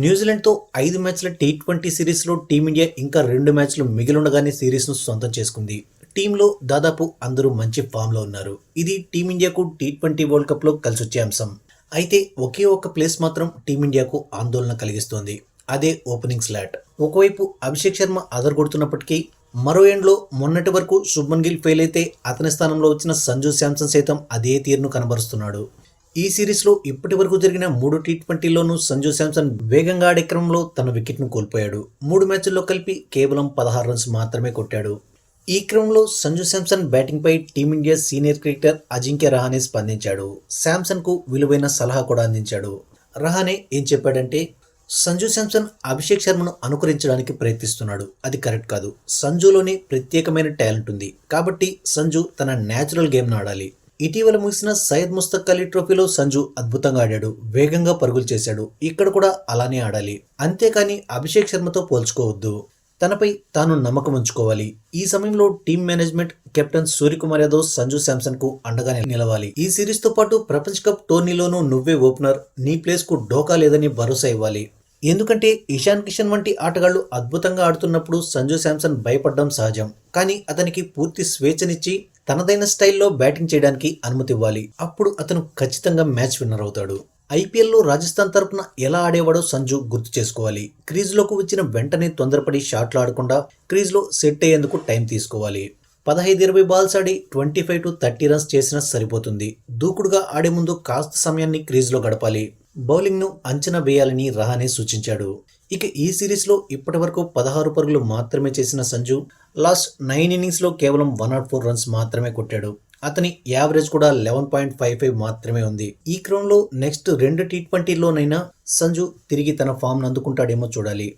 న్యూజిలాండ్తో 5 మ్యాచ్ల టీ20 సిరీస్లో టీమిండియా ఇంకా 2 మ్యాచ్లు మిగిలుండగానే సిరీస్ను సొంతం చేసుకుంది. టీంలో దాదాపు అందరూ మంచి ఫామ్లో ఉన్నారు. ఇది టీమిండియాకు టీ20 వరల్డ్ కప్లో కలిసొచ్చే అంశం. అయితే ఒకే ఒక్క ప్లేస్ మాత్రం టీమిండియాకు ఆందోళన కలిగిస్తోంది. అదే ఓపెనింగ్ స్లాట్. ఒకవైపు అభిషేక్ శర్మ అదరగొడుతున్నప్పటికీ మరో ఎండ్లో మొన్నటి వరకు శుభ్మన్ గిల్ ఫెయిల్ అయితే అతని స్థానంలో వచ్చిన సంజు శాంసన్ సైతం అదే తీరును కనబరుస్తున్నాడు. ఈ సిరీస్లో ఇప్పటి వరకు జరిగిన 3 టీ20లోనూ సంజు శాంసన్ వేగంగా ఆడే క్రమంలో తన వికెట్ను కోల్పోయాడు. 3 మ్యాచ్ల్లో కలిపి కేవలం 16 రన్స్ మాత్రమే కొట్టాడు. ఈ క్రమంలో సంజు శాంసన్ బ్యాటింగ్పై team India senior cricketer Ajinkya Rahane స్పందించాడు. శాంసన్కు విలువైన సలహా కూడా అందించాడు. రహానే ఏం చెప్పాడంటే, సంజు శాంసన్ అభిషేక్ శర్మను అనుకరించడానికి ప్రయత్నిస్తున్నాడు. అది కరెక్ట్ కాదు. సంజులోనే ప్రత్యేకమైన టాలెంట్ ఉంది. కాబట్టి సంజు తన న్యాచురల్ గేమ్ను ఆడాలి. ఇటీవల ముగిసిన సయ్యద్ ముస్తక్ అలీ ట్రోఫీలో సంజు అద్భుతంగా ఆడాడు. వేగంగా పరుగులు చేశాడు. ఇక్కడ కూడా అలానే ఆడాలి. అంతేకాని అభిషేక్ శర్మతో పోల్చుకోవద్దు. తనపై తాను నమ్మకం ఉంచుకోవాలి. ఈ సమయంలో team management, captain Suryakumar Yadav Sanju Samson కు అండగా నిలవాలి. ఈ సిరీస్ తో పాటు ప్రపంచ కప్ టోర్నీలోనూ నువ్వే ఓపెనర్, నీ ప్లేస్ కు డోకా లేదని భరోసా ఇవ్వాలి. ఎందుకంటే ఇషాన్ కిషన్ వంటి ఆటగాళ్లు అద్భుతంగా ఆడుతున్నప్పుడు సంజు శాంసన్ భయపడడం సహజం. కానీ అతనికి పూర్తి స్వేచ్ఛనిచ్చి తనదైన స్టైల్లో బ్యాటింగ్ చేయడానికి అనుమతి ఇవ్వాలి. అప్పుడు అతను ఖచ్చితంగా మ్యాచ్ విన్నర్ అవుతాడు. ఐపీఎల్లో రాజస్థాన్ తరపున ఎలా ఆడేవాడో సంజు గుర్తు చేసుకోవాలి. క్రీజ్లోకి వచ్చిన వెంటనే తొందరపడి షాట్లు ఆడకుండా క్రీజ్లో సెట్ అయ్యేందుకు టైం తీసుకోవాలి. 15-20 బాల్స్ ఆడి 25 to 30 రన్స్ చేసినా సరిపోతుంది. దూకుడుగా ఆడే ముందు కాస్త సమయాన్ని క్రీజ్లో గడపాలి. బౌలింగ్ను అంచనా వేయాలని రహానే సూచించాడు. ఇక ఈ సిరీస్లో ఇప్పటి వరకు 16 పరుగులు మాత్రమే చేసిన సంజు లాస్ట్ 9 ఇన్నింగ్స్లో కేవలం 104 రన్స్ మాత్రమే కొట్టాడు. అతని యావరేజ్ కూడా 11.55 మాత్రమే ఉంది. ఈ క్రమంలో నెక్స్ట్ 2 టీ20లోనైనా సంజు తిరిగి తన ఫామ్ను అందుకుంటాడేమో చూడాలి.